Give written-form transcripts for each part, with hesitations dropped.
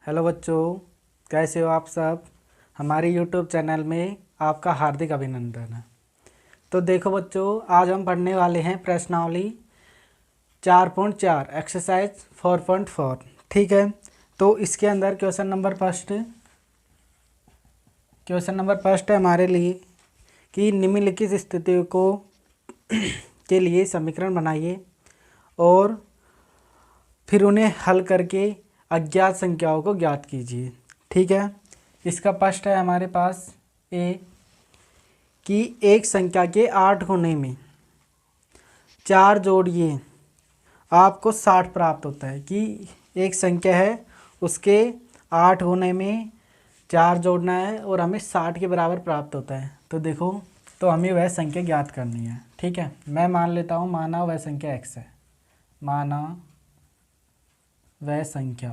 Hello बच्चों, कैसे हो आप सब। हमारे यूट्यूब चैनल में आपका हार्दिक अभिनंदन है। तो देखो बच्चों, आज हम पढ़ने वाले हैं प्रश्नावली 4.4 एक्सरसाइज 4.4। ठीक है, तो इसके अंदर क्वेश्चन नंबर फर्स्ट है हमारे लिए कि निम्नलिखित स्थितियों को के लिए समीकरण बनाइए और फिर उन्हें हल करके अज्ञात संख्याओं को ज्ञात कीजिए। ठीक है, इसका फर्स्ट है हमारे पास ए कि एक संख्या के 8 होने में 4 जोड़िए आपको 60 प्राप्त होता है। कि एक संख्या है उसके 8 होने में 4 जोड़ना है और हमें 60 के बराबर प्राप्त होता है। तो देखो, तो हमें वह संख्या ज्ञात करनी है। ठीक है, मैं मान लेता हूँ, माना वह संख्या x है, माना वह संख्या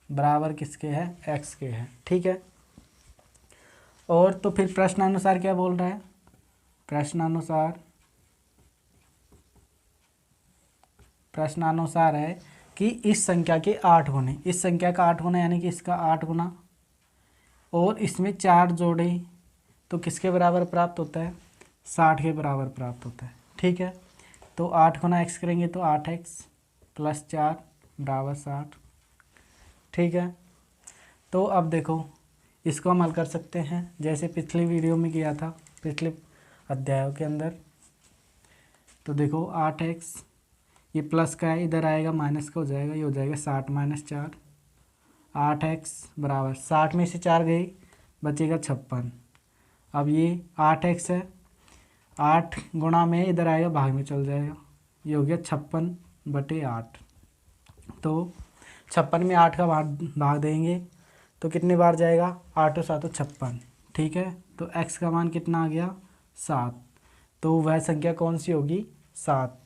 बराबर किसके है, x के है। ठीक है, और तो फिर प्रश्नानुसार क्या बोल रहा है, प्रश्नानुसार है कि इस संख्या के 8 होने, इस संख्या का 8 होना यानी कि इसका 8 गुना और इसमें 4 जोड़े तो किसके बराबर प्राप्त होता है, 60 के बराबर प्राप्त होता है। ठीक है, तो 8 गुना x करेंगे तो 8x प्लस 4 बराबर 60। ठीक है, तो अब देखो इसको हम हल कर सकते हैं जैसे पिछली वीडियो में किया था, पिछले अध्यायों के अंदर। तो देखो 8x ये प्लस का है, इधर आएगा माइनस का हो जाएगा, ये हो जाएगा 60 माइनस 4। 8x बराबर 60 में से 4 गई, बचेगा 56। अब ये 8x है, 8 गुणा में इधर आएगा भाग में चल जाएगा, ये हो गया 56/8। तो 56 में 8 का भाग देंगे तो कितने बार जाएगा, 8 और 7 56। ठीक है, तो x का मान कितना आ गया, 7। तो वह संख्या कौन सी होगी, 7।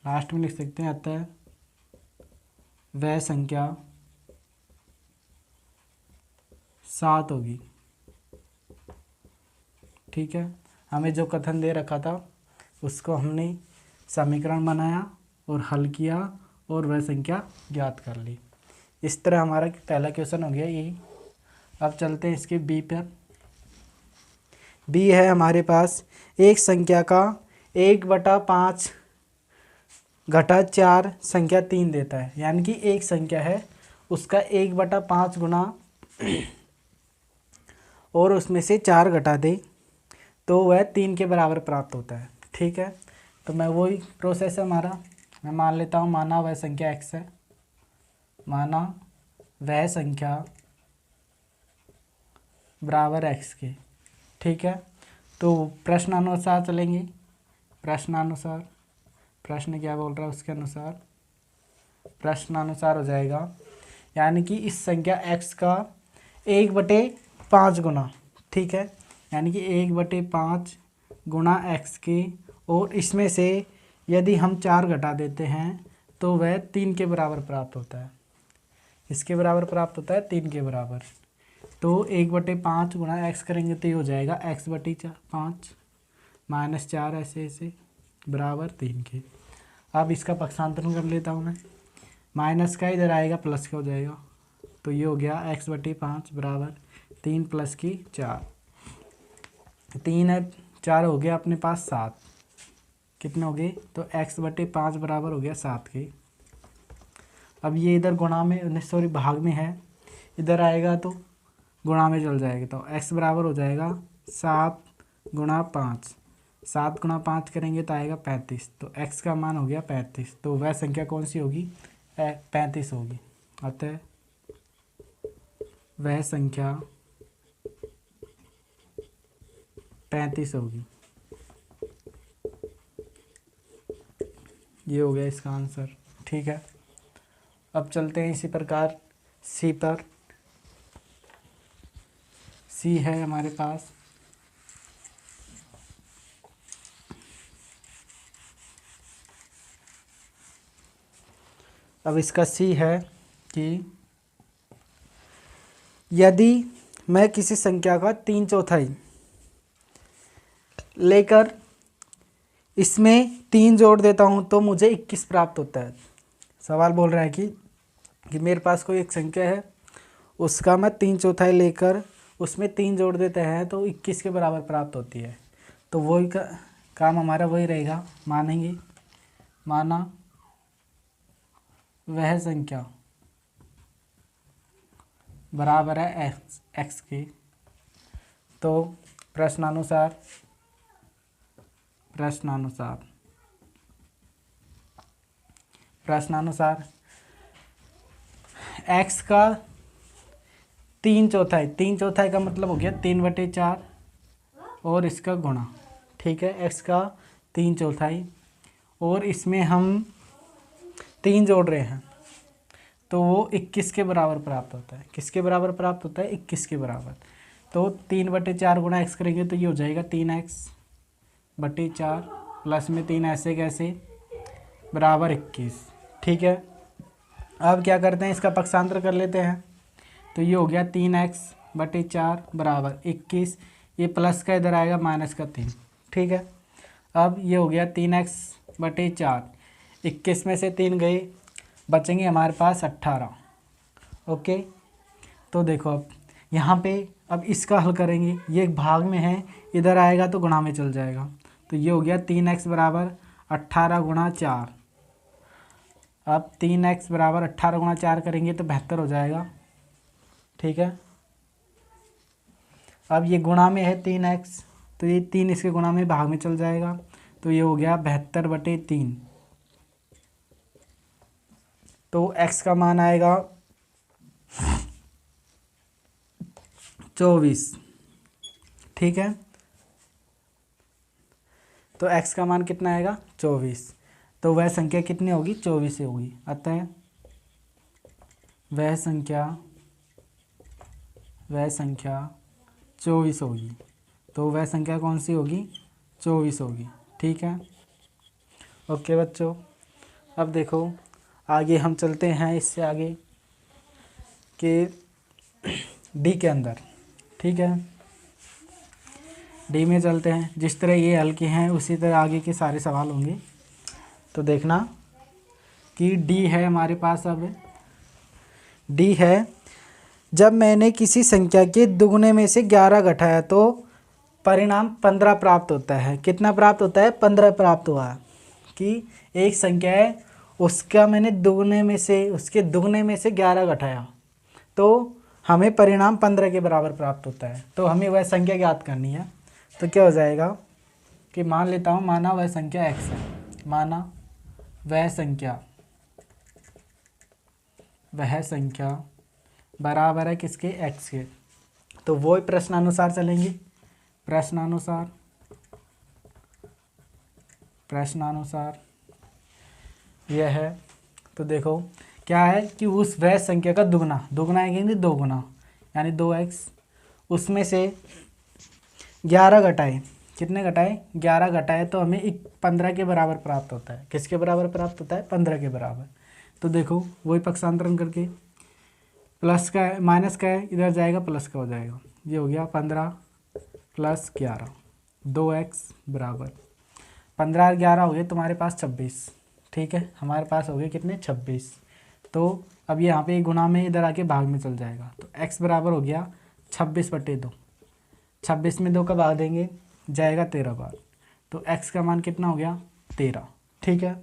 लास्ट में लिख सकते हैं, अतः वह संख्या 7 होगी। ठीक है, हमें जो कथन दे रखा था उसको हमने समीकरण बनाया और हल किया और वह संख्या ज्ञात कर ली। इस तरह हमारा पहला क्वेश्चन हो गया यही। अब चलते हैं इसके बी पर। बी है हमारे पास, एक संख्या का 1/5 घटा 4 संख्या 3 देता है। यानी कि एक संख्या है उसका 1/5 गुना और उसमें से 4 घटा दे तो वह 3 के बराबर प्राप्त होता है। ठीक है, तो मैं वही प्रोसेस है हमारा, मैं मान लेता हूँ, माना वह संख्या x है, माना वह संख्या बराबर x के। ठीक है, तो प्रश्नानुसार चलेंगे, प्रश्नानुसार, प्रश्न क्या बोल रहा है उसके अनुसार, प्रश्नानुसार हो जाएगा। यानी कि इस संख्या x का 1/5 गुना। ठीक है, यानी कि 1/5 गुना x के, और इसमें से यदि हम 4 घटा देते हैं तो वह 3 के बराबर प्राप्त होता है। इसके बराबर प्राप्त होता है 3 के बराबर। तो 1/5 गुना x करेंगे तो ये हो जाएगा x/5 माइनस 4 ऐसे ऐसे बराबर 3 के। अब इसका पक्षांतरण कर लेता हूँ मैं, माइनस का इधर आएगा प्लस का हो जाएगा, तो ये हो गया x/5 बराबर 3 प्लस की 4, 3 है 4 हो गया अपने पास 7। कितने हो गए, तो x/5 बराबर हो गया 7 के। अब ये इधर गुणा में, सॉरी भाग में है, इधर आएगा तो गुणा में चल जाएगा, तो x बराबर हो जाएगा 7 गुणा 5। 7 गुणा 5 करेंगे तो आएगा 35। तो x का मान हो गया 35। तो वह संख्या कौन सी होगी, 35 होगी। अतः वह संख्या 35 होगी। ये हो गया इसका आंसर। ठीक है, अब चलते हैं इसी प्रकार सी पर। सी है हमारे पास, अब इसका सी है कि यदि मैं किसी संख्या का 3/4 लेकर इसमें 3 जोड़ देता हूं तो मुझे 21 प्राप्त होता है। सवाल बोल रहा है कि कि मेरे पास कोई एक संख्या है, उसका मैं 3/4 लेकर उसमें 3 जोड़ देते हैं तो 21 के बराबर प्राप्त होती है। तो वही काम हमारा वही रहेगा, मानेंगे, माना वह संख्या बराबर है एक्स के। तो प्रश्नानुसार एक्स का 3/4 का मतलब हो गया 3/4 और इसका गुणा, ठीक है। एक्स का 3/4 और इसमें हम 3 जोड़ रहे हैं तो वो 21 के बराबर प्राप्त होता है। किसके बराबर प्राप्त होता है? 21 के बराबर। तो 3/4 गुणा एक्स करेंगे तो ये हो जाएगा 3x/4 प्लस में 3 ऐसे कैसे बराबर 21, ठीक है। अब क्या करते हैं, इसका पक्षांतर कर लेते हैं। तो ये हो गया 3x/4 बराबर 21, ये प्लस का इधर आएगा माइनस का 3, ठीक है। अब ये हो गया 3x/4, 21 में से 3 गए, बचेंगे हमारे पास 18, ओके। तो देखो अब यहाँ पे अब इसका हल करेंगे, ये भाग में है, इधर आएगा तो गुणा में चल जाएगा। तो ये हो गया 3x बराबर 18 गुणा 4। अब 3x बराबर 18 गुणा 4 करेंगे तो 72 हो जाएगा, ठीक है। अब ये गुणा में है 3x, तो ये 3 इसके गुणा में भाग में चल जाएगा। तो ये हो गया 72/3। तो x का मान आएगा 24, ठीक है। तो x का मान कितना आएगा? 24। तो वह संख्या कितनी होगी? 24 से होगी। अतः वह संख्या 24 होगी। तो वह संख्या कौन सी होगी? 24 होगी, ठीक है। ओके बच्चों, अब देखो आगे हम चलते हैं, इससे आगे कि डी के अंदर, ठीक है। डी में चलते हैं, जिस तरह ये हल के हैं उसी तरह आगे के सारे सवाल होंगे। तो देखना कि डी है हमारे पास। अब डी है, जब मैंने किसी संख्या के दुगने में से 11 घटाया तो परिणाम 15 प्राप्त होता है। कितना प्राप्त होता है? 15 प्राप्त हुआ। कि एक संख्या है, उसका मैंने उसके दुगने में से 11 घटाया तो हमें परिणाम 15 के बराबर प्राप्त होता है। तो हमें वह संख्या ज्ञात करनी है। तो क्या हो जाएगा कि मान लेता हूँ, माना वह संख्या x है, माना वह संख्या बराबर है किसके? x के। तो वो प्रश्नानुसार चलेंगे। प्रश्नानुसार यह है। तो देखो क्या है कि उस वह संख्या का दुगना है कि 2 गुना, यानी 2x, उसमें से 11 घटाए। कितने घटाए? 11 घटाए तो हमें 15 के बराबर प्राप्त होता है। किसके बराबर प्राप्त होता है? 15 के बराबर। तो देखो वही पक्षांतरण करके, प्लस का है माइनस का है, इधर जाएगा प्लस का हो जाएगा। ये हो गया 15 + 11, 2x बराबर 15 और 11 हो गए तुम्हारे पास 26, ठीक है। हमारे पास हो गए कितने? 26। तो अब ये यहाँ पे गुणा में इधर आके भाग में चल जाएगा। तो x बराबर हो गया 26/2। 26 में 2 का भाग देंगे, जाएगा 13 बार। तो x का मान कितना हो गया? 13, ठीक है।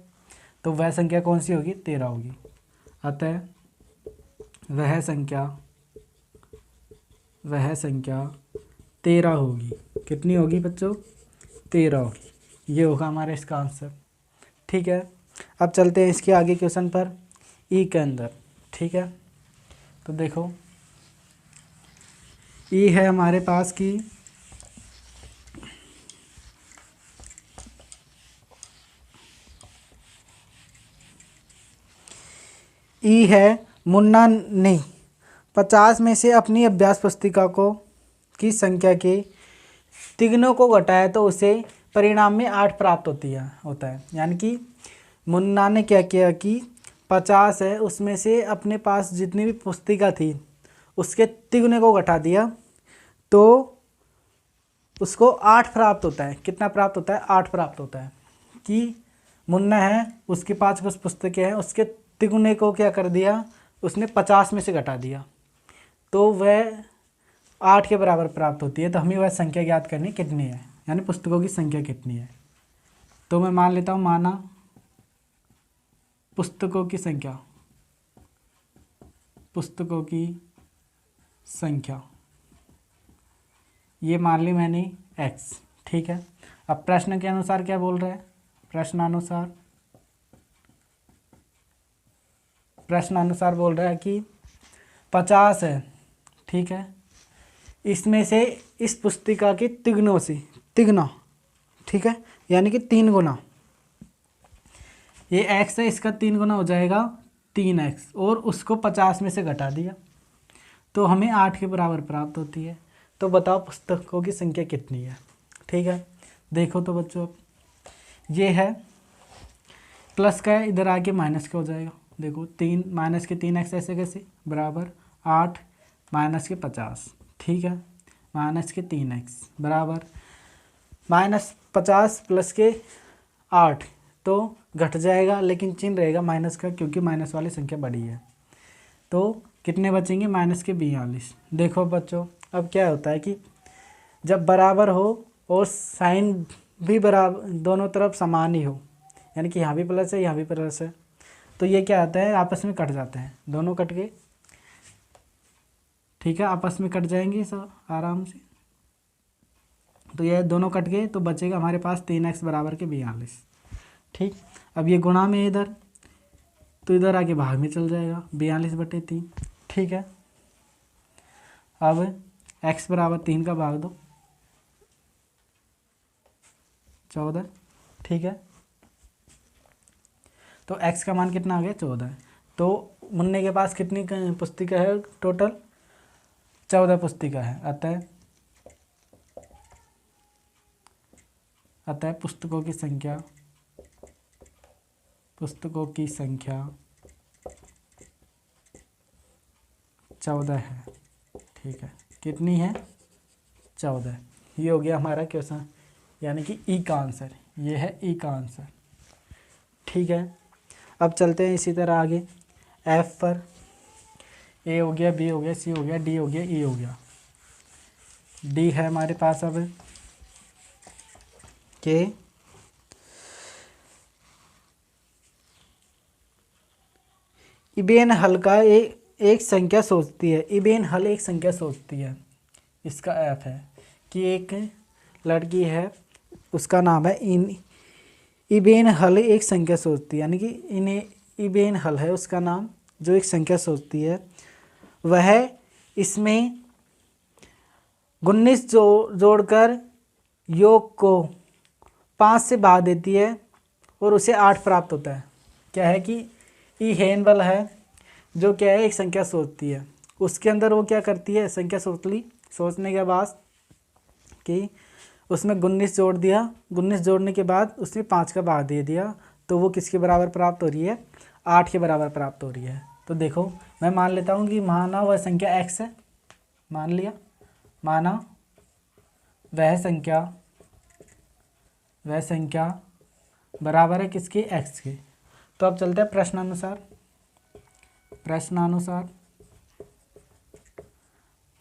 तो वह संख्या कौन सी होगी? 13 होगी। अतः वह संख्या 13 होगी। कितनी होगी बच्चों? 13 होगी। ये होगा हमारा इसका आंसर, ठीक है। अब चलते हैं इसके आगे क्वेश्चन पर, ई के अंदर, ठीक है। तो देखो ई है हमारे पास की ई है, मुन्ना ने 50 में से अपनी अभ्यास पुस्तिका की संख्या के तिगनों को घटाया तो उसे परिणाम में 8 प्राप्त होता है। यानी कि मुन्ना ने क्या किया कि 50 है, उसमें से अपने पास जितनी भी पुस्तिका थी उसके तिगुने को घटा दिया तो उसको 8 प्राप्त होता है। कितना प्राप्त होता है? 8 प्राप्त होता है। कि मुन्ना है, उसके पास कुछ पुस्तकें हैं, उसके तिगुने को क्या कर दिया? उसने 50 में से घटा दिया तो वह 8 के बराबर प्राप्त होती है। तो हमें वह संख्या ज्ञात करनी कितनी है, यानी पुस्तकों की संख्या कितनी है। तो मैं मान लेता हूँ, माना पुस्तकों की संख्या, पुस्तकों की संख्या ये मान ली मैंने x, ठीक है। अब प्रश्न के अनुसार क्या बोल रहे हैं, प्रश्नानुसार बोल रहा है कि 50 है, ठीक है। इसमें से इस पुस्तिका के तिगनों से, तिगना, ठीक है, यानी कि 3 गुना, ये x है, इसका 3 गुना हो जाएगा 3x, और उसको 50 में से घटा दिया तो हमें 8 के बराबर प्राप्त होती है। तो बताओ पुस्तकों की संख्या कितनी है, ठीक है। देखो तो बच्चों, ये है प्लस का है, इधर आके माइनस का हो जाएगा। देखो 3 माइनस के 3x ऐसे कैसे बराबर 8 माइनस के 50, ठीक है, माइनस के 3x बराबर माइनस 50 प्लस के 8, तो घट जाएगा लेकिन चिन्ह रहेगा माइनस का, क्योंकि माइनस वाली संख्या बड़ी है। तो कितने बचेंगे, माइनस के 42। देखो बच्चों, अब क्या होता है कि जब बराबर हो और साइन भी बराबर, दोनों तरफ समान ही हो, यानी कि यहाँ भी प्लस है यहाँ भी प्लस है, तो ये क्या आता है, आपस में कट जाते हैं, दोनों कट के, ठीक है, आपस में कट जाएंगे सब आराम से। तो ये दोनों कट गए तो बचेगा हमारे पास 3x बराबर के 42, ठीक। अब ये गुणा में इधर, तो इधर आके भाग में चल जाएगा 42/3, ठीक है। अब x बराबर 3 का भाग दो 14, ठीक है। तो x का मान कितना आ गया, 14। तो मुन्ने के पास कितनी पुस्तिका है, टोटल 14 पुस्तिका है। अतः पुस्तकों की संख्या 14 है, ठीक है। कितनी है, 14। ये हो गया हमारा क्वेश्चन, यानी कि ई का आंसर, ये है ई का आंसर, ठीक है। अब चलते हैं इसी तरह आगे, एफ पर ए हो गया, बी हो गया, सी हो गया, डी हो गया, ई हो गया। डी है हमारे पास अब के इबेन हल का एक संख्या सोचती है, इबेन हल एक संख्या सोचती है, इसका एफ है कि एक लड़की है, उसका नाम है इबेन हल एक संख्या सोचती है, यानी कि इन्हें इबेन हल है उसका नाम, जो एक संख्या सोचती है, वह इसमें 19 जोड़कर योग को 5 से भाग देती है और उसे 8 प्राप्त होता है। क्या है कि ई हेनबल है, जो क्या है एक संख्या सोचती है, उसके अंदर वो क्या करती है, संख्या सोचने के बाद कि उसमें 19 जोड़ दिया, 19 जोड़ने के बाद उसने 5 का भाग दे दिया, तो वो किसके बराबर प्राप्त हो रही है, 8 के बराबर प्राप्त हो रही है। तो देखो मैं मान लेता हूँ कि माना वह संख्या x है, मान लिया, माना वह संख्या बराबर है किसके, x के। तो अब चलते हैं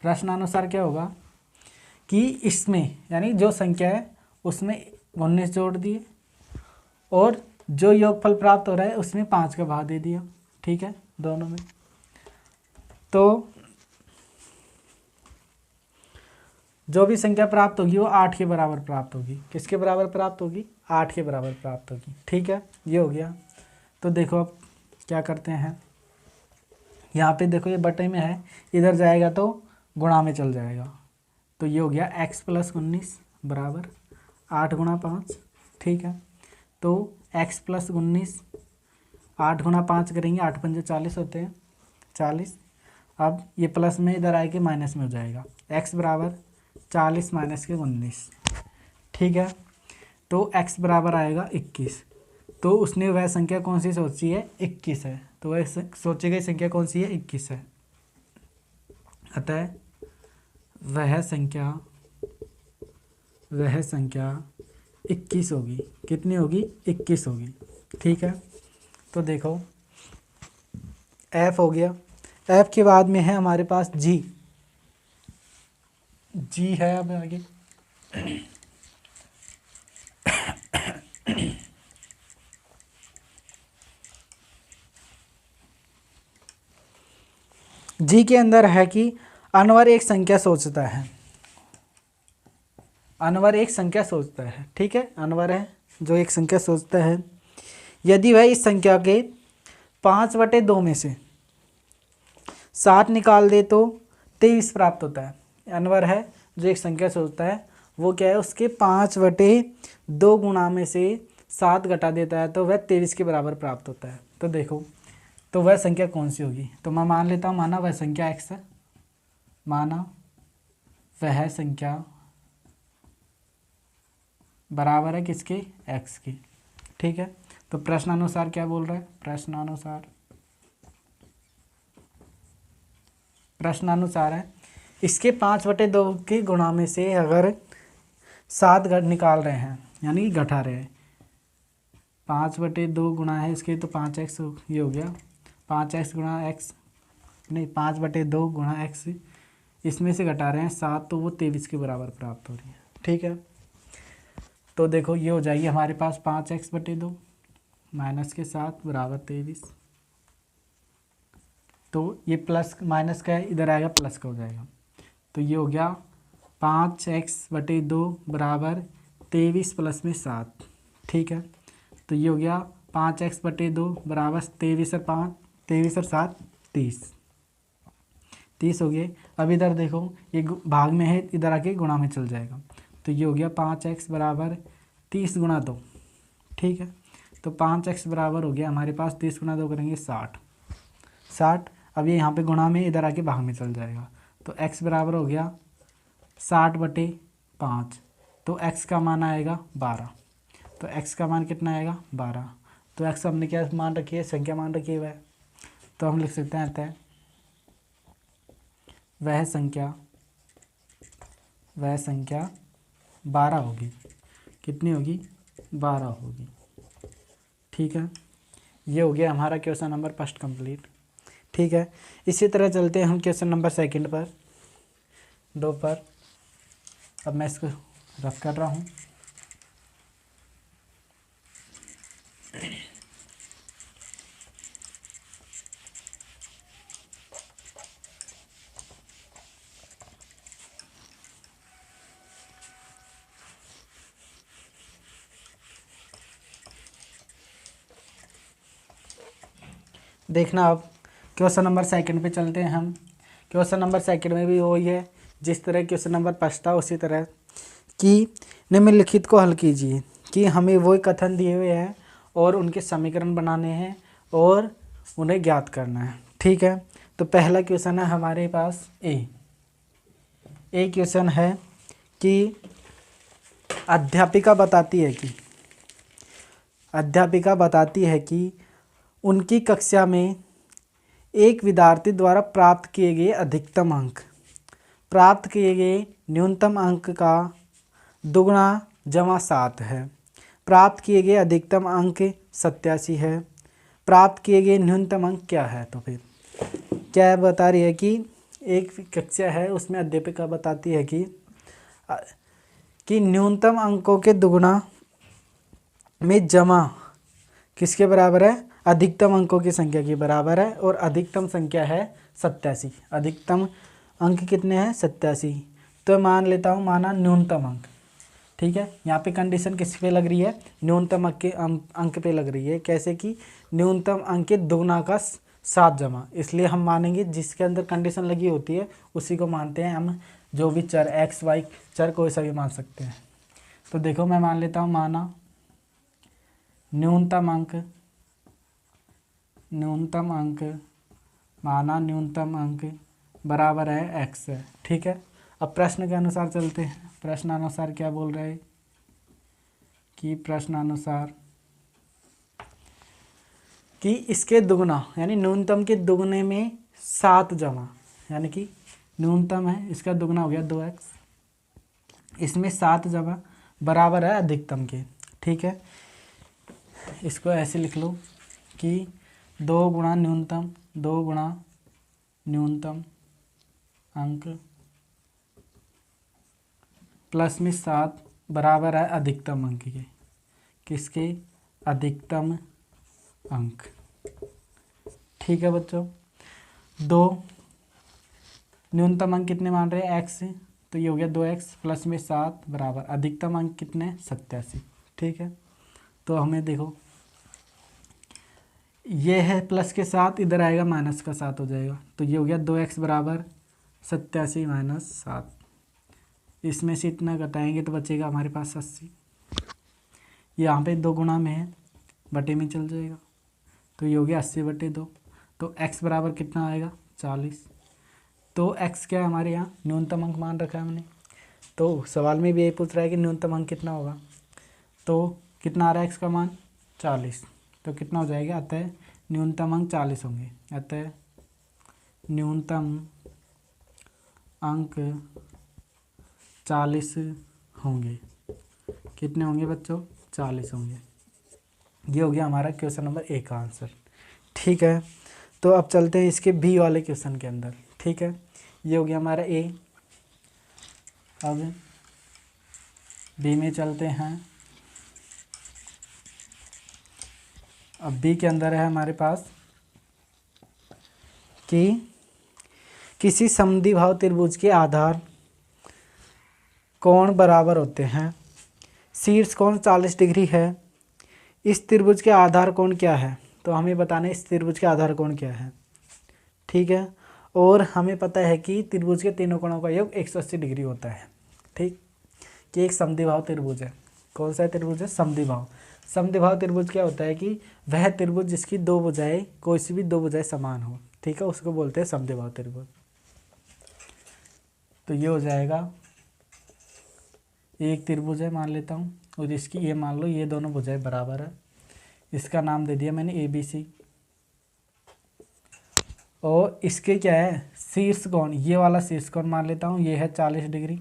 प्रश्नानुसार क्या होगा कि इसमें, यानी जो संख्या है उसमें 19 जोड़ दिए और जो योगफल प्राप्त हो रहा है उसमें 5 का भाग दे दिया, ठीक है, दोनों में। तो जो भी संख्या प्राप्त होगी वो 8 के बराबर प्राप्त होगी। किसके बराबर प्राप्त होगी, 8 के बराबर प्राप्त होगी, ठीक है, ये हो गया। तो देखो अब क्या करते हैं, यहाँ पे देखो ये बटे में है, इधर जाएगा तो गुणा में चल जाएगा, तो ये हो गया x + 19 बराबर 8 × 5, ठीक है। तो x + 19 8 × 5 करेंगे, 8 × 5 40 होते हैं, 40। अब ये प्लस में इधर आके माइनस में हो जाएगा, x बराबर 40 माइनस के 19, ठीक है। तो x बराबर आएगा 21। तो उसने वह संख्या कौन सी सोची है, 21 है, तो वह सोची गई संख्या कौन सी है, 21 है। अतः वह संख्या 21 होगी। कितनी होगी, 21 होगी, ठीक है। तो देखो f हो गया, एफ के बाद में है हमारे पास जी। जी है अब आगे जी के अंदर है कि अनवर एक संख्या सोचता है। अनवर एक संख्या सोचता है, ठीक है, अनवर है जो एक संख्या सोचता है। यदि वह इस संख्या के 5/2 में से 7 निकाल दे तो 23 प्राप्त होता है। अनवर है जो एक संख्या सोचता है, वो क्या है, उसके 5/2 गुणा में से 7 घटा देता है तो वह 23 के बराबर प्राप्त होता है। तो देखो, तो वह संख्या कौन सी होगी? तो मैं मान लेता हूँ, माना वह संख्या x है, माना वह संख्या बराबर है किसके? x की, ठीक है। तो प्रश्नानुसार क्या बोल रहा है? प्रश्नानुसार है इसके 5/2 के गुणा में से अगर 7 निकाल रहे हैं, यानी कि घटा रहे हैं, 5/2 गुणा है इसके तो 5x, ये हो गया 5x गुणा x, नहीं 5/2 गुणा x, इसमें से घटा रहे हैं 7 तो वो 23 के बराबर प्राप्त हो रही है, ठीक है। तो देखो ये हो जाएगी हमारे पास 5x/2 माइनस के 7 बराबर 23। तो ये प्लस माइनस का है, इधर आएगा प्लस का हो जाएगा। तो ये हो गया 5x/2 बराबर 23 प्लस में 7, ठीक है। तो ये हो गया 5x/2 बराबर 23 और 5, 23 और 7 30 हो गए। अब इधर देखो ये भाग में है, इधर आके गुणा में चल जाएगा। तो ये हो गया 5x बराबर 30 गुणा 2, ठीक है। तो 5x बराबर हो गया हमारे पास 30 गुणा 2 करेंगे 60। अब ये यहाँ पे गुणा में, इधर आके भाग में चल जाएगा। तो x बराबर हो गया 60/5। तो x का मान आएगा 12। तो x का मान कितना आएगा? 12। तो x हमने क्या मान रखी है? संख्या मान रखी है वह। तो हम लिख सकते हैं अतः वह संख्या 12 होगी। कितनी होगी? 12 होगी, ठीक है। ये हो गया हमारा क्वेश्चन नंबर फर्स्ट कंप्लीट, ठीक है। इसी तरह चलते हैं हम क्वेश्चन नंबर सेकंड पर, 2 पर। अब मैं इसको रफ कर रहा हूँ। देखना अब क्वेश्चन नंबर सेकंड पे चलते हैं हम। क्वेश्चन नंबर सेकंड में भी वही है जिस तरह क्वेश्चन नंबर फर्स्ट था, उसी तरह कि निम्नलिखित को हल कीजिए, कि हमें वही कथन दिए हुए हैं और उनके समीकरण बनाने हैं और उन्हें ज्ञात करना है, ठीक है। तो पहला क्वेश्चन है हमारे पास ए क्वेश्चन है कि अध्यापिका बताती है कि उनकी कक्षा में एक विद्यार्थी द्वारा प्राप्त किए गए अधिकतम अंक प्राप्त किए गए न्यूनतम अंक का दुगुना जमा 7 है। प्राप्त किए गए अधिकतम अंक 87 है। प्राप्त किए गए न्यूनतम अंक क्या है? तो फिर क्या बता रही है कि एक कक्षा है, उसमें अध्यापिका बताती है कि न्यूनतम अंकों के दुगुना में जमा किसके बराबर है? अधिकतम अंकों की संख्या के बराबर है, और अधिकतम संख्या है 87। अधिकतम अंक कितने हैं? 87। तो मान लेता हूँ, माना न्यूनतम अंक, ठीक है। यहाँ पे कंडीशन किस पे लग रही है? न्यूनतम अंक पे लग रही है। कैसे कि न्यूनतम अंक के दुगुना का 7 जमा, इसलिए हम मानेंगे जिसके अंदर कंडीशन लगी होती है उसी को मानते हैं हम। जो भी चर x y चर कोई सा भी मान सकते हैं। तो देखो मैं मान लेता हूँ, माना न्यूनतम अंक बराबर है x है, ठीक है। अब प्रश्न के अनुसार चलते हैं। प्रश्नानुसार क्या बोल रहे हैं कि प्रश्नानुसार कि इसके दुगुना, यानी न्यूनतम के दुगुने में 7 जमा, यानी कि न्यूनतम है इसका दुगुना हो गया 2x, इसमें 7 जमा बराबर है अधिकतम के, ठीक है। इसको ऐसे लिख लो कि 2 गुणा न्यूनतम 2 गुणा न्यूनतम अंक प्लस में 7 बराबर है अधिकतम अंक के। किसके? अधिकतम अंक। ठीक है बच्चों। 2 न्यूनतम अंक कितने मान रहे हैं? x, तो ये हो गया 2x प्लस में 7 बराबर अधिकतम अंक कितने? 87। ठीक है, तो हमें देखो ये है प्लस के साथ, इधर आएगा माइनस का 7 हो जाएगा, तो ये हो गया 2x बराबर 87 माइनस 7। इसमें से इतना घटाएंगे तो बचेगा हमारे पास 80। यहाँ पे 2 गुणा में है, बटे में चल जाएगा, तो ये हो गया 80/2। तो x बराबर कितना आएगा? 40। तो x क्या है हमारे यहाँ? न्यूनतम अंक मान रखा है हमने। तो सवाल में भी यही पूछ रहा है कि न्यूनतम अंक कितना होगा। तो कितना आ रहा है x का मान? 40। तो कितना हो जाएगा? अतः न्यूनतम अंक 40 होंगे। अतः न्यूनतम अंक 40 होंगे। कितने होंगे बच्चों? 40 होंगे। ये हो गया हमारा क्वेश्चन नंबर 1 का आंसर। ठीक है, तो अब चलते हैं इसके बी वाले क्वेश्चन के अंदर। ठीक है, ये हो गया हमारा ए। अब बी में चलते हैं। अब बी के अंदर है हमारे पास कि किसी समद्विबाहु त्रिभुज के आधार कोण बराबर होते हैं। शीर्ष कोण 40 डिग्री है। इस त्रिभुज के आधार कोण क्या है? तो हमें बताना है इस त्रिभुज के आधार कोण क्या है। ठीक है, और हमें पता है कि त्रिभुज के तीनों कोणों का योग 180 डिग्री होता है। ठीक, कि एक समद्विबाहु त्रिभुज है। कौन सा त्रिभुज है? समद्विबाहु। समद्विबाहु त्रिभुज क्या होता है कि वह त्रिभुज जिसकी 2 भुजाएं, कोई सी भी 2 भुजाएं समान हो। ठीक है, उसको बोलते हैं समद्विबाहु त्रिभुज। तो ये हो जाएगा एक त्रिभुज है मान लेता हूँ, और इसकी ये मान लो ये दोनों भुजाएं बराबर है। इसका नाम दे दिया मैंने ABC। और इसके क्या है? शीर्ष कोण, ये वाला शीर्ष कोण मान लेता हूँ, ये है 40 डिग्री।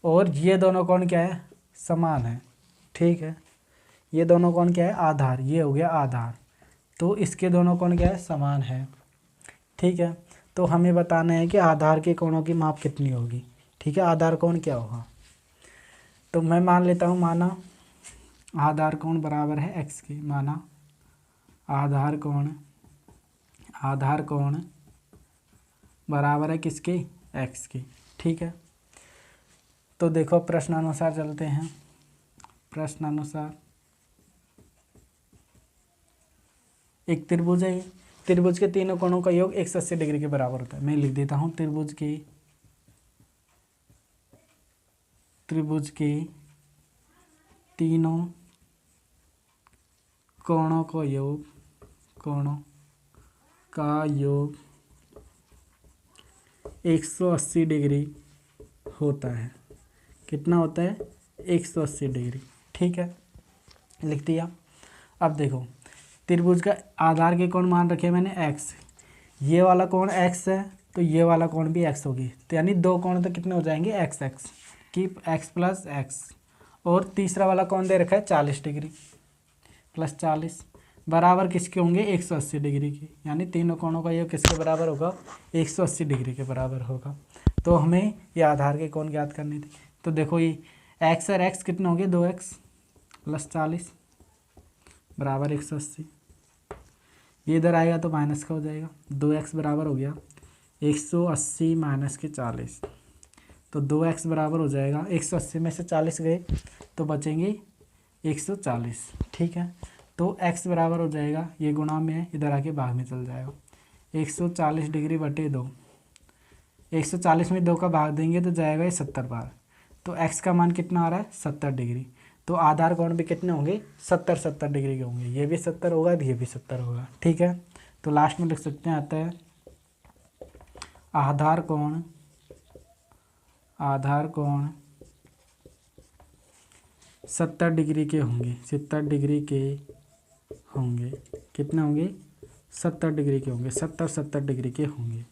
और ये दोनों कोण क्या है? समान है। ठीक है, ये दोनों कोण क्या है? आधार। ये हो गया आधार। तो इसके दोनों कोण क्या है? समान है। ठीक है, तो हमें बताना है कि आधार के कोणों की माप कितनी होगी। ठीक है, आधार कोण क्या होगा? तो मैं मान लेता हूँ, माना आधार कोण बराबर है x के। माना आधार कोण बराबर है किसके? x के। ठीक है, तो देखो प्रश्नानुसार चलते हैं। प्रश्नानुसार एक त्रिभुज है। त्रिभुज के तीनों कोणों का योग 180 डिग्री के बराबर होता है। मैं लिख देता हूँ त्रिभुज के तीनों कोणों का योग 180 डिग्री होता है। कितना होता है? 180 डिग्री। ठीक है, लिख दिया। अब देखो त्रिभुज का आधार के कोण मान रखे मैंने x। ये वाला कोण x है, तो ये वाला कोण भी x होगी। तो यानी 2 कोण तो कितने हो जाएंगे? x की x प्लस x। और तीसरा वाला कोण दे रखा है 40 डिग्री प्लस 40 बराबर किसके होंगे? 180 डिग्री के। यानी तीनों कोणों का योग किसके बराबर होगा? 180 डिग्री के बराबर होगा। तो हमें ये आधार के कोण ज्ञात करने थे। तो देखो ये x और x कितने होंगे? 2x प्लस 40 बराबर 180। ये इधर आएगा तो माइनस का हो जाएगा। 2x बराबर हो गया 180 माइनस के 40। तो 2x बराबर हो जाएगा, 180 में से 40 गए तो बचेंगे 140। ठीक है, तो x बराबर हो जाएगा, ये गुणा में है, इधर आके भाग में चल जाएगा। 140 डिग्री बटे 2। 140 में 2 का भाग देंगे तो जाएगा ये 70 बार। तो x का मान कितना आ रहा है? 70 डिग्री। तो आधार कोण भी कितने होंगे? 70 डिग्री के होंगे। ये भी 70 होगा, ये भी 70 होगा। ठीक है, तो लास्ट में लिख सकते हैं अतः आधार कोण 70 डिग्री के होंगे। 70 डिग्री के होंगे। कितने होंगे? 70 डिग्री के होंगे। 70 डिग्री के होंगे।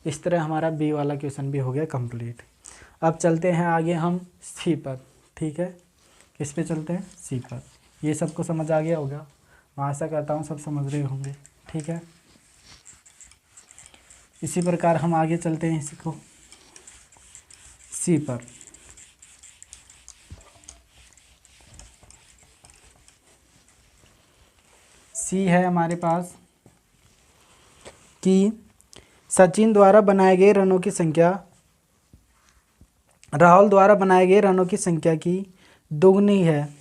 इस तरह हमारा बी वाला क्वेश्चन भी हो गया कंप्लीट। अब चलते हैं आगे हम सी पर। ठीक है, किस पे चलते हैं? सी पर। ये सबको समझ आ गया होगा, मैं आशा करता हूँ सब समझ रहे होंगे। ठीक है, इसी प्रकार हम आगे चलते हैं इसको सी पर। सी है हमारे पास कि सचिन द्वारा बनाए गए रनों की संख्या राहुल द्वारा बनाए गए रनों की संख्या की दोगुनी है।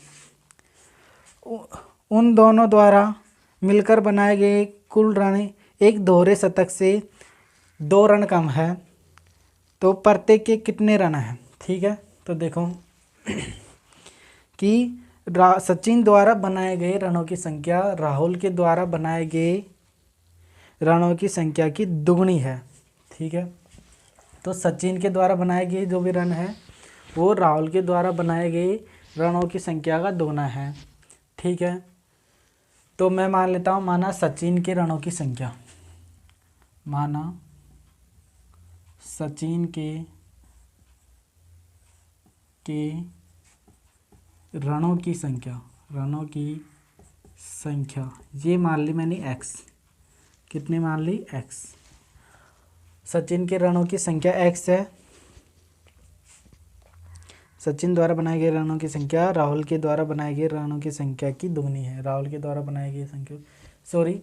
उन दोनों द्वारा मिलकर बनाए गए कुल रन एक दोहरे शतक से 2 रन कम है, तो प्रत्येक के कितने रन हैं। ठीक है, तो देखो कि सचिन द्वारा बनाए गए रनों की संख्या राहुल के द्वारा बनाए गए रनों की संख्या की दुगनी है। ठीक है, तो सचिन के द्वारा बनाए गए जो भी रन है वो राहुल के द्वारा बनाए गए रनों की संख्या का दुगना है। ठीक है, तो मैं मान लेता हूँ, माना सचिन के रनों की संख्या, माना सचिन के रनों की संख्या ये मान ली मैंने x, कितने मान ली x। सचिन के रनों की संख्या x है, सचिन द्वारा बनाए गए रनों की संख्या राहुल के द्वारा बनाए गए रनों की संख्या की दुगनी है। राहुल के द्वारा बनाए गए संख्या, सॉरी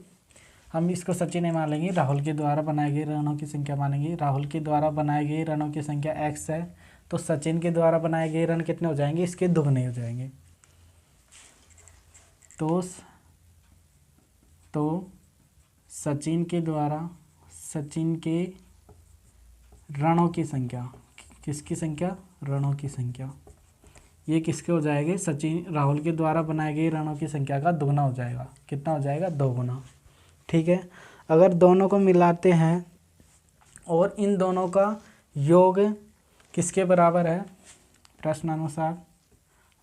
हम इसको सचिन नहीं मान लेंगे, राहुल के द्वारा बनाए गए रनों की संख्या मानेंगे। राहुल के द्वारा बनाए गए रनों की संख्या x है, तो सचिन के द्वारा बनाए गए रन कितने हो जाएंगे, इसके दुगने हो जाएंगे। तो सचिन के रनों की संख्या, किसकी संख्या, रनों की संख्या, ये किसके हो जाएंगे, राहुल के द्वारा बनाए गए रनों की संख्या का दुगना हो जाएगा। कितना हो जाएगा, 2 गुना। ठीक है, अगर दोनों को मिलाते हैं और इन दोनों का योग किसके बराबर है, प्रश्नानुसार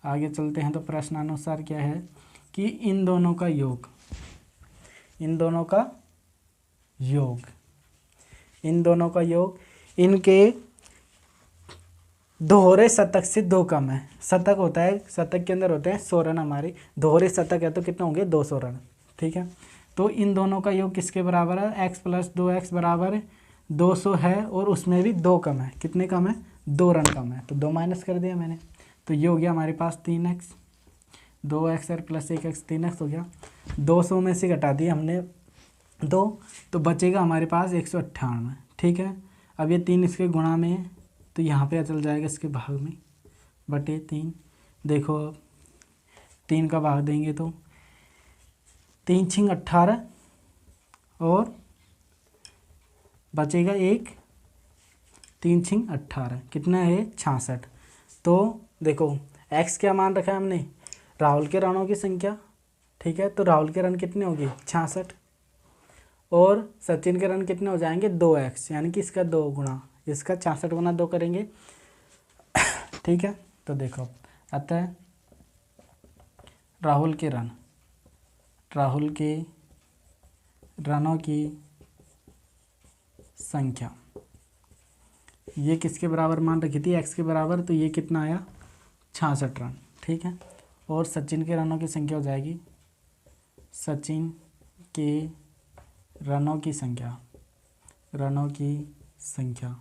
आगे चलते हैं। तो प्रश्नानुसार क्या है कि इन दोनों का योग इनके दोहरे शतक से 2 कम है। शतक होता है, शतक के अंदर होते हैं 100 रन हमारे, दोहरे शतक है तो कितने होंगे, 200 रन। ठीक है, तो इन दोनों का योग किसके बराबर है, x + 2x बराबर 200 है, और उसमें भी 2 कम है। कितने कम है, 2 रन कम है, तो 2 माइनस कर दिया मैंने, तो ये हो गया हमारे पास 3x, 2x और प्लस 1x 3x हो गया। 200 में से घटा दिया हमने 2, तो बचेगा हमारे पास 198। ठीक है, अब ये 3 इसके गुणा में है, तो यहाँ पे चल जाएगा इसके भाग में बटे 3। देखो अब 3 का भाग देंगे तो 3 × 18 और बचेगा 1, 3 × 18 कितना है, 66। तो देखो x क्या मान रखा है हमने, राहुल के रनों की संख्या। ठीक है, तो राहुल के रन कितने होंगे, 66, और सचिन के रन कितने हो जाएंगे, 2x, यानी कि इसका 2 गुना, इसका 66 गुना 2 करेंगे। ठीक है, तो देखो अतः राहुल के रनों की संख्या ये किसके बराबर मान रखी थी, x के बराबर, तो ये कितना आया, 66 रन। ठीक है, और सचिन के रनों की संख्या हो जाएगी, सचिन के रनों की संख्या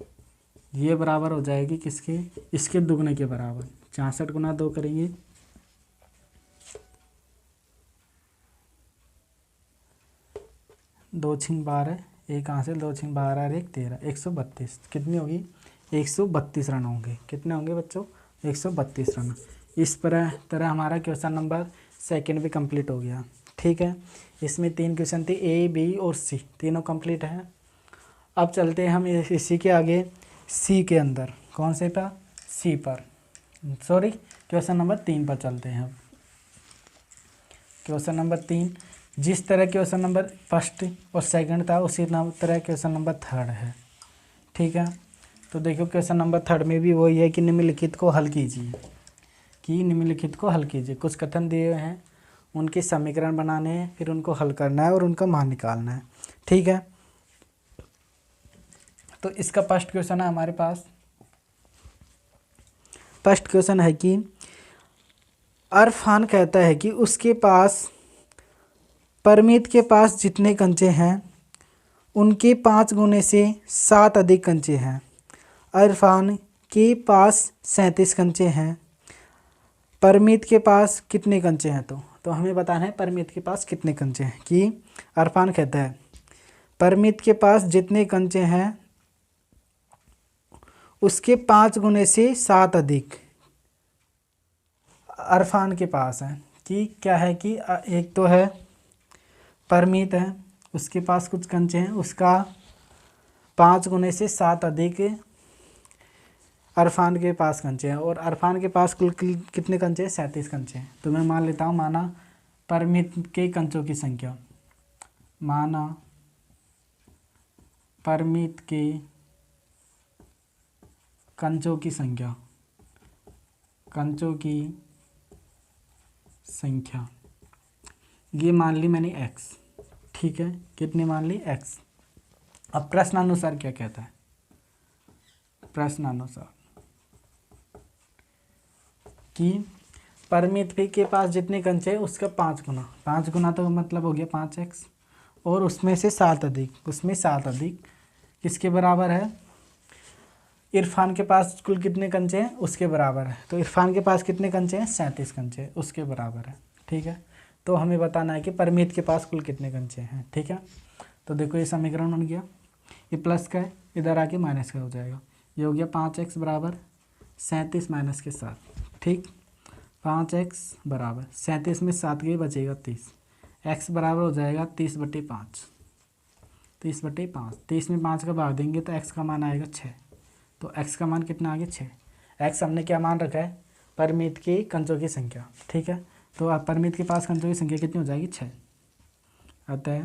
ये बराबर हो जाएगी किसके, इसके दुगने के बराबर। 66 गुना 2 करेंगे, 2 × 12, 1 हासिल, 2 × 12 और 1 13, 132 कितनी होगी, 132 रन होंगे। कितने होंगे बच्चों, 132 रन। इस तरह हमारा क्वेश्चन नंबर 2 भी कंप्लीट हो गया। ठीक है, इसमें 3 क्वेश्चन थे, A, B और C, तीनों कंप्लीट हैं। अब चलते हैं हम इसी के आगे C के अंदर, कौन से पर, C पर, सॉरी क्वेश्चन नंबर 3 पर चलते हैं। अब क्वेश्चन नंबर 3, जिस तरह क्वेश्चन नंबर 1 और 2 था उसी तरह क्वेश्चन नंबर 3 है। ठीक है, तो देखो क्वेश्चन नंबर 3 में भी वही है कि निम्नलिखित को हल कीजिए, कुछ कथन दिए हुए हैं, उनके समीकरण बनाने हैं, फिर उनको हल करना है और उनका मान निकालना है। ठीक है, तो इसका फर्स्ट क्वेश्चन है हमारे पास, फर्स्ट क्वेश्चन है कि अरफान कहता है कि उसके पास, परमीत के पास जितने कंचे हैं उनके 5 गुने से 7 अधिक कंचे हैं। इरफान के पास 37 कंचे हैं। परमीत के पास कितने कंचे हैं? तो हमें बताना है परमीत के पास कितने कंचे हैं। कि इरफान कहता है परमीत के पास जितने कंचे हैं उसके 5 गुने से 7 अधिक इरफान के पास है। कि क्या है कि एक तो है परमीत है, उसके पास कुछ कंचे हैं, उसका 5 गुने से 7 अधिक इरफान के पास कंचे हैं। और इरफान के पास कुल कितने कंचे हैं? 37 कंचे हैं। तो मैं मान लेता हूँ, माना परमीत के कंचों की संख्या, माना परमीत के कंचों की संख्या, कंचों की संख्या ये मान ली मैंने x। ठीक है, कितनी मान ली? x। अब प्रश्नानुसार क्या कहता है? प्रश्नानुसार कि परमीत के पास जितने कंचे हैं उसका 5 गुना, 5 गुना तो मतलब हो गया 5x, और उसमें से 7 अधिक, उसमें 7 अधिक किसके बराबर है? इरफान के पास कुल कितने कंचे हैं उसके बराबर है। तो इरफान के पास कितने कंचे हैं? 37 कंचे, उसके बराबर है। ठीक है, तो हमें बताना है कि परमीत के पास कुल कितने कंचे हैं। ठीक है, तो देखो ये समीकरण बन गया, ये प्लस का है, इधर आके माइनस का हो जाएगा। ये हो गया 5x बराबर 37 माइनस के 7। ठीक, 5x बराबर 37 में 7 के बचेगा 30, x बराबर हो जाएगा 30/5, 30/5। 30 में 5 का भाग देंगे तो x का मान आएगा 6। तो x का मान कितना आ गया? 6। x हमने क्या मान रखा है? परमीत की कंचों की संख्या। ठीक है, तो अब परमीत के पास कंचों की संख्या कितनी हो जाएगी? 6। अतः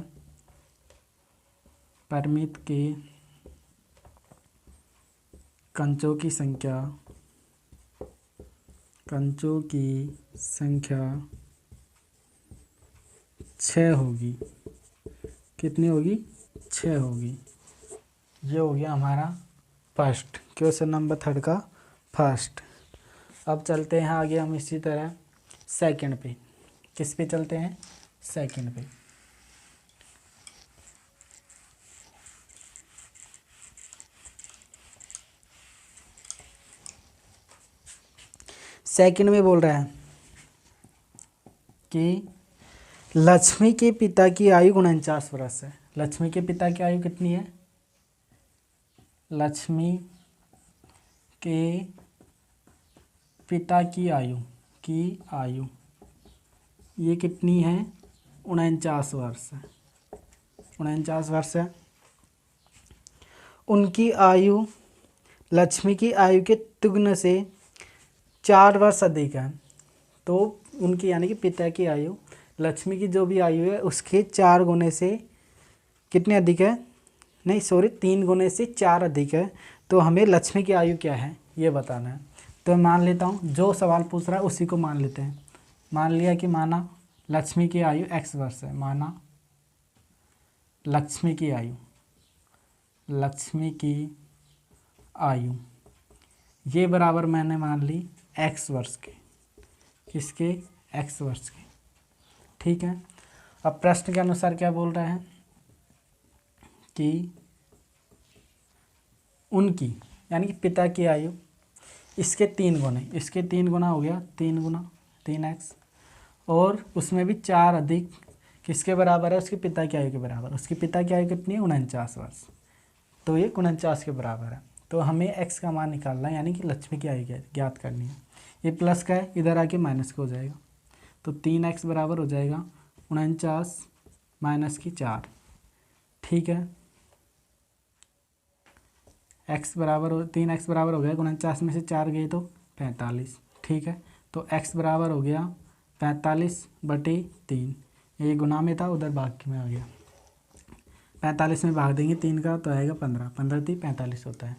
परमीत के कंचों की संख्या, कंचों की संख्या 6 होगी। कितनी होगी? 6 होगी। ये हो गया हमारा फर्स्ट क्वेश्चन नंबर 3 का फर्स्ट। अब चलते हैं आगे हम इसी तरह सेकंड पे। किस पे चलते हैं? सेकंड पे। सेकंड में बोल रहा है कि लक्ष्मी के पिता की आयु 49 वर्ष है। लक्ष्मी के पिता की आयु कितनी है? लक्ष्मी के पिता की आयु ये कितनी है? 49 वर्ष है। 49 वर्ष है। उनकी आयु लक्ष्मी की आयु के दुगने से 4 वर्ष अधिक है। तो उनकी यानी कि पिता की आयु लक्ष्मी की जो भी आयु है उसके 4 गुने से कितने अधिक है? नहीं सॉरी, 3 गुने से 4 अधिक है। तो हमें लक्ष्मी की आयु क्या है ये बताना है। तो मैं मान लेता हूँ, जो सवाल पूछ रहा है उसी को मान लेते हैं। मान लिया कि माना लक्ष्मी की आयु x वर्ष है। माना लक्ष्मी की आयु ये बराबर मैंने मान ली x वर्ष के। किसके? x वर्ष के। ठीक है, अब प्रश्न के अनुसार क्या बोल रहे हैं कि उनकी यानी कि पिता की आयु इसके 3 गुने, इसके 3 गुना हो गया, 3 गुना 3x, और उसमें भी 4 अधिक किसके बराबर है? उसके पिता की आयु के बराबर। उसके पिता की आयु कितनी है? 49 वर्ष। तो ये 49 के बराबर है। तो हमें x का मान निकालना है यानी कि लक्ष्मी की आयु ज्ञात करनी है। ये प्लस का है, इधर आके माइनस का हो जाएगा। तो 3x बराबर हो जाएगा 49 माइनस की 4। ठीक है, x बराबर हो 3x बराबर हो गया 49 में से 4 गए तो 45। ठीक है, तो x बराबर हो गया 45/3। ये गुना में था, उधर भाग में आ गया। 45 में भाग देंगे 3 का तो आएगा 15, 15 3 45 होता है।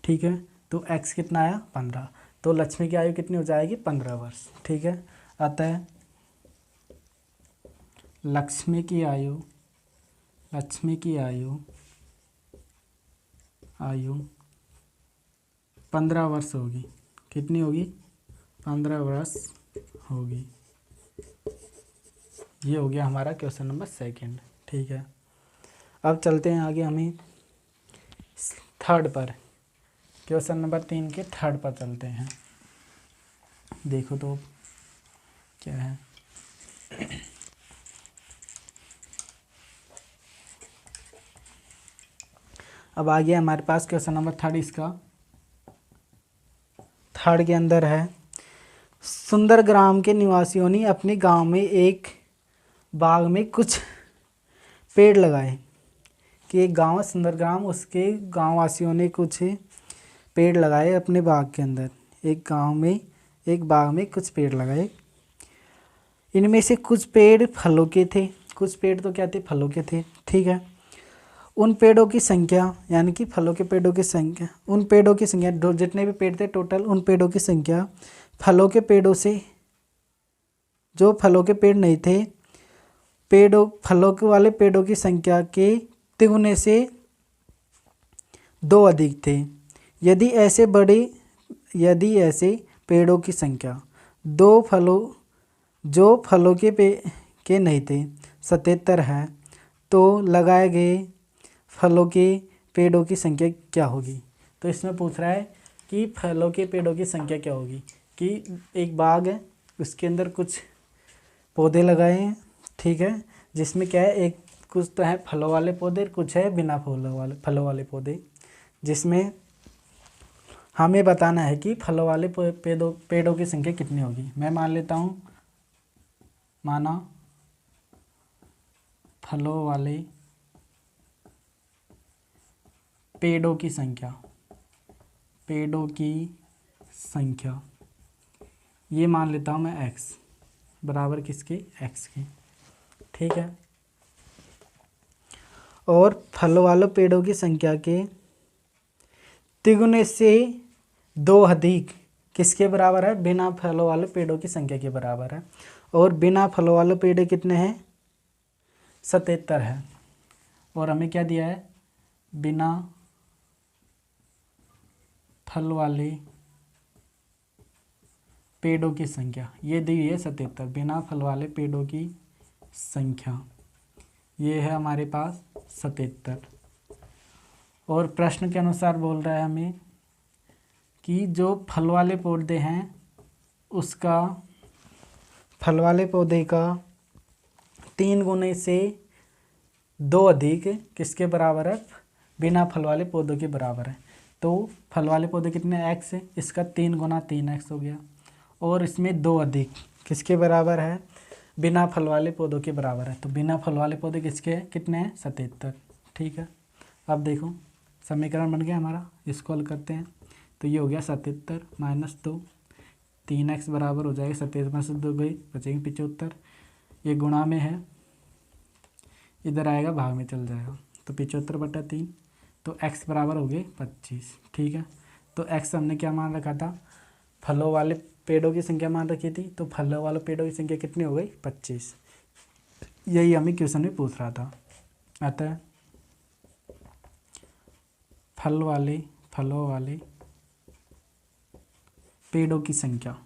ठीक है, तो x कितना आया? 15। तो लक्ष्मी की आयु कितनी हो जाएगी? 15 वर्ष। ठीक है, अतः लक्ष्मी की आयु 15 वर्ष होगी। कितनी होगी? 15 वर्ष होगी। ये हो गया हमारा क्वेश्चन नंबर सेकंड। ठीक है, अब चलते हैं आगे, हमें थर्ड पर, क्वेश्चन नंबर 3 के थर्ड पर चलते हैं। देखो तो क्या है। अब आ गया हमारे पास क्वेश्चन नंबर 3 इसका। थर्ड के अंदर है, सुंदर ग्राम के निवासियों ने अपने गांव में एक बाग में कुछ पेड़ लगाए। कि एक गांव है सुंदर ग्राम, उसके गांव वासियों ने कुछ पेड़ लगाए अपने बाग के अंदर। एक गांव में एक बाग में कुछ पेड़ लगाए। इनमें से कुछ पेड़ फलों के थे, कुछ पेड़ तो क्या थे, फलों के थे। ठीक है। उन पेड़ों की संख्या, यानी कि फलों के पेड़ों की संख्या, उन पेड़ों की संख्या, जितने भी पेड़ थे टोटल, उन पेड़ों की संख्या फलों के पेड़ों से, जो फलों के पेड़ नहीं थे, फलों के वाले पेड़ों की संख्या के तिगुने से 2 अधिक थे। यदि ऐसे पेड़ों की संख्या जो फलों के नहीं थे 77 है, तो लगाए गए फलों के पेड़ों की संख्या क्या होगी। तो इसमें पूछ रहा है कि फलों के पेड़ों की संख्या क्या होगी। कि एक बाग है, उसके अंदर कुछ पौधे लगाए हैं। ठीक है। जिसमें क्या है, एक कुछ तो है फलों वाले पौधे, कुछ है बिना फलों वाले पौधे। जिसमें हमें बताना है कि फलों वाले पेड़ों की संख्या कितनी होगी। मैं मान लेता हूँ, माना फलों वाले पेड़ों की संख्या ये मान लेता हूँ मैं x बराबर किसके, x के। ठीक है। और फलों वाले पेड़ों की संख्या के तिगुने से 2 अधिक किसके बराबर है, बिना फलों वाले पेड़ों की संख्या के बराबर है। और बिना फलों वाले पेड़ कितने हैं, 77 है। और हमें क्या दिया है, बिना फल वाले पेड़ों की संख्या ये दी है 77। बिना फल वाले पेड़ों की संख्या ये है हमारे पास 77। और प्रश्न के अनुसार बोल रहा है हमें कि जो फल वाले पौधे हैं उसका, फल वाले पौधे का 3 गुने से 2 अधिक किसके बराबर है, बिना फल वाले पौधों के बराबर है। तो फल वाले पौधे कितने, x है, इसका 3 गुना 3x हो गया। और इसमें 2 अधिक किसके बराबर है, बिना फल वाले पौधों के बराबर है। तो बिना फल वाले पौधे किसके कितने हैं, 77। ठीक है। अब देखो समीकरण बन गया हमारा, इसको हल करते हैं। तो ये हो गया 77 माइनस 2, 3x बराबर हो जाएगा 77 में से 2 गई, बचेंगे 75। ये गुणा में है, इधर आएगा भाग में चल जाएगा। तो 75/3, तो x बराबर हो गए 25। ठीक है। तो x हमने क्या मान रखा था, फलों वाले पेड़ों की संख्या मान रखी थी। तो फलों वाले पेड़ों की संख्या कितनी हो गई, 25। यही हमें क्वेश्चन में पूछ रहा था। अतः फलों वाले पेड़ों की संख्या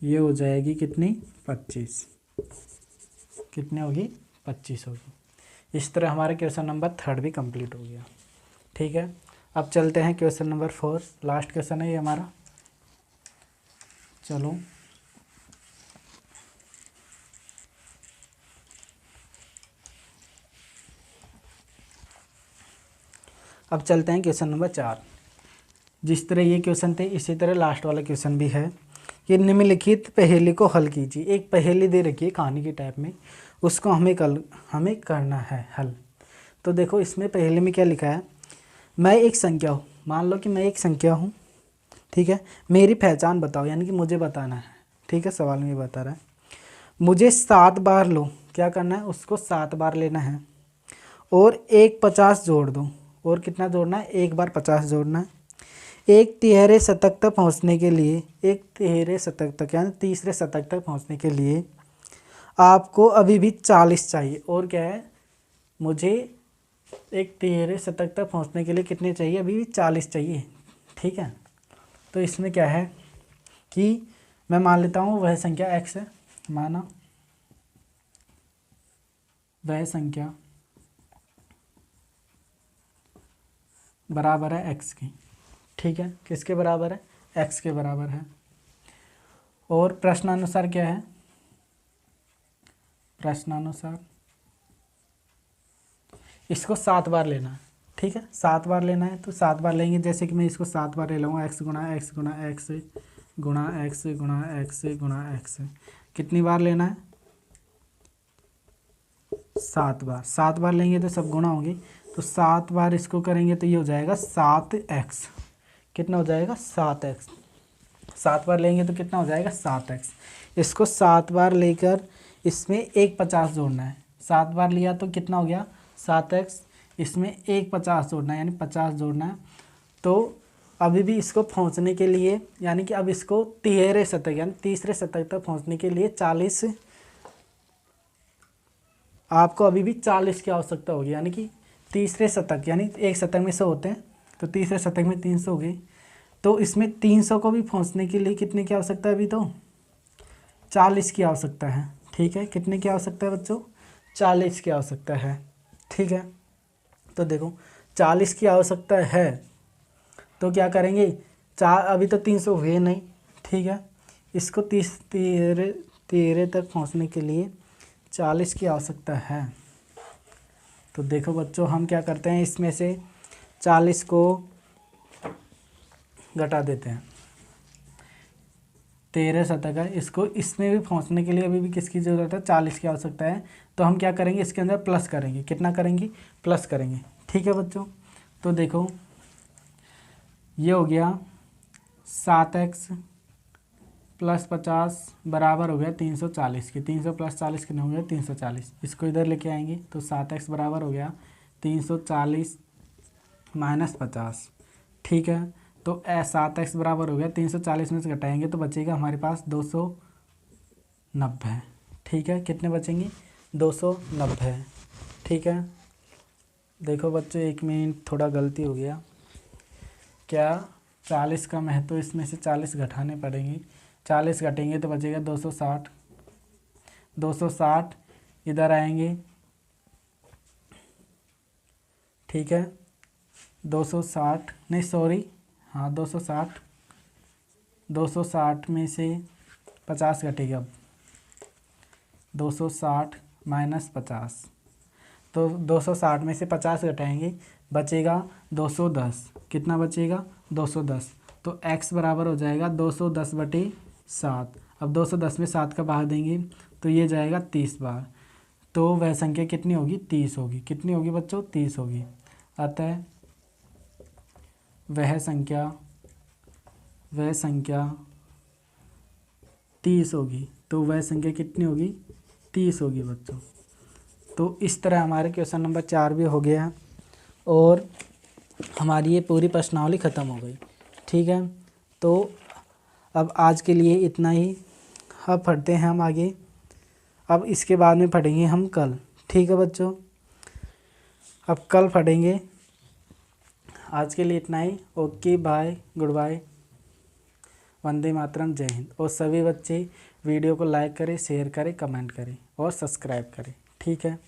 ये हो जाएगी कितनी, 25। कितने होगी, 25 होगी। इस तरह हमारा क्वेश्चन नंबर 3 भी कंप्लीट हो गया। ठीक है। अब चलते हैं क्वेश्चन नंबर 4, लास्ट क्वेश्चन है ये हमारा। चलो अब चलते हैं क्वेश्चन नंबर 4। जिस तरह ये क्वेश्चन थे इसी तरह लास्ट वाला क्वेश्चन भी है। ये निम्नलिखित पहेली को हल कीजिए। एक पहेली दे रखी है कहानी के टाइप में, उसको हमें करना है हल। तो देखो इसमें पहेली में क्या लिखा है, मैं एक संख्या हूँ, मान लो कि मैं एक संख्या हूँ। ठीक है। मेरी पहचान बताओ, यानी कि मुझे बताना है। ठीक है। सवाल में बता रहा है मुझे 7 बार लो, क्या करना है, उसको 7 बार लेना है। और एक 50 जोड़ दो, और कितना जोड़ना है, 1 बार 50 जोड़ना है। एक तिहरे शतक तक पहुँचने के लिए, एक तिहरे शतक तक यानी तीसरे शतक तक पहुँचने के लिए आपको अभी भी 40 चाहिए। और क्या है, मुझे एक तिहरे शतक तक पहुँचने के लिए कितने चाहिए, अभी भी 40 चाहिए। ठीक है। तो इसमें क्या है कि मैं मान लेता हूँ वह संख्या x है, माना वह संख्या बराबर है एक्स की। ठीक है, किसके बराबर है? एक्स के बराबर है। और प्रश्नानुसार क्या है? प्रश्नानुसार इसको 7 बार लेना है। ठीक है, 7 बार लेना है तो 7 बार लेंगे। जैसे कि मैं इसको 7 बार ले लूँगा, एक्स गुणा एक्स गुणा एक्स गुणा एक्स गुणा एक्स गुणा एक्स। कितनी बार लेना है? 7 बार। 7 बार लेंगे तो सब गुणा होंगे, तो 7 बार इसको करेंगे तो ये हो जाएगा 7x। कितना हो जाएगा? 7x। 7 बार लेंगे तो कितना हो जाएगा? 7x। इसको 7 बार लेकर इसमें एक 50 जोड़ना है। 7 बार लिया तो कितना हो गया? 7x। इसमें एक 50 जोड़ना है, यानी 50 जोड़ना है। तो अभी भी इसको पहुंचने के लिए, यानी कि अब इसको 13 शतक यानी तीसरे शतक तक पहुंचने के लिए 40, आपको अभी भी 40 की आवश्यकता होगी। यानी कि तीसरे शतक, यानी एक शतक में 100 होते हैं, तो तीसरे शतक में 300 हो गए। तो इसमें 300 को भी पहुंचने के लिए कितने की आवश्यकता है? अभी तो 40 की आवश्यकता है। ठीक है, कितने की आवश्यकता है बच्चों? 40 की आवश्यकता है। ठीक है, तो देखो 40 की आवश्यकता है तो क्या करेंगे? अभी तो 300 हुए नहीं। ठीक है, इसको 13 तक पहुंचने के लिए 40 की आवश्यकता है। तो देखो बच्चों, हम क्या करते हैं, इसमें से 40 को घटा देते हैं। 13 शतक है, इसको इसमें भी पहुंचने के लिए अभी भी किसकी ज़रूरत है? 40 की आवश्यकता है। तो हम क्या करेंगे? इसके अंदर प्लस करेंगे। कितना करेंगे? प्लस करेंगे। ठीक है बच्चों, तो देखो ये हो गया 7x प्लस 50 बराबर हो गया 340 की। 300 प्लस 40 कितना हो गया? 340। इसको इधर लेके आएंगे तो 7x बराबर हो गया 340 माइनस 50। ठीक है, तो 7x बराबर हो गया 340 में से घटाएंगे तो बचेगा हमारे पास 290। ठीक है, कितने बचेंगे? 290। ठीक है, देखो बच्चों, 1 मिनट थोड़ा गलती हो गया। क्या 40 का महत्व, इसमें से 40 घटाने पड़ेंगे। 40 घटेंगे तो बचेगा 260। 260 इधर आएंगे। ठीक है, 260 नहीं सॉरी, हाँ 260। 260 में से 50 घटेगा। अब 260 माइनस 50, तो 260 में से 50 घटाएंगे, बचेगा 210। कितना बचेगा? 210। तो x बराबर हो जाएगा 210/7। अब 210 में 7 का भाग देंगे तो ये जाएगा 30 बार। तो वह संख्या कितनी होगी? 30 होगी। कितनी होगी बच्चों? 30 होगी। अतः वह संख्या 30 होगी। तो वह संख्या कितनी होगी? 30 होगी बच्चों। तो इस तरह हमारे क्वेश्चन नंबर 4 भी हो गया और हमारी ये पूरी प्रश्नावली ख़त्म हो गई। ठीक है, तो अब आज के लिए इतना ही। अब पढ़ते हैं हम आगे। अब इसके बाद में पढ़ेंगे हम कल। ठीक है बच्चों, अब कल पढ़ेंगे। आज के लिए इतना ही। Okay, bye, good bye, Vande Mataram, जय हिंद। और सभी बच्चे वीडियो को लाइक करें, शेयर करें, कमेंट करें और सब्सक्राइब करें। ठीक है।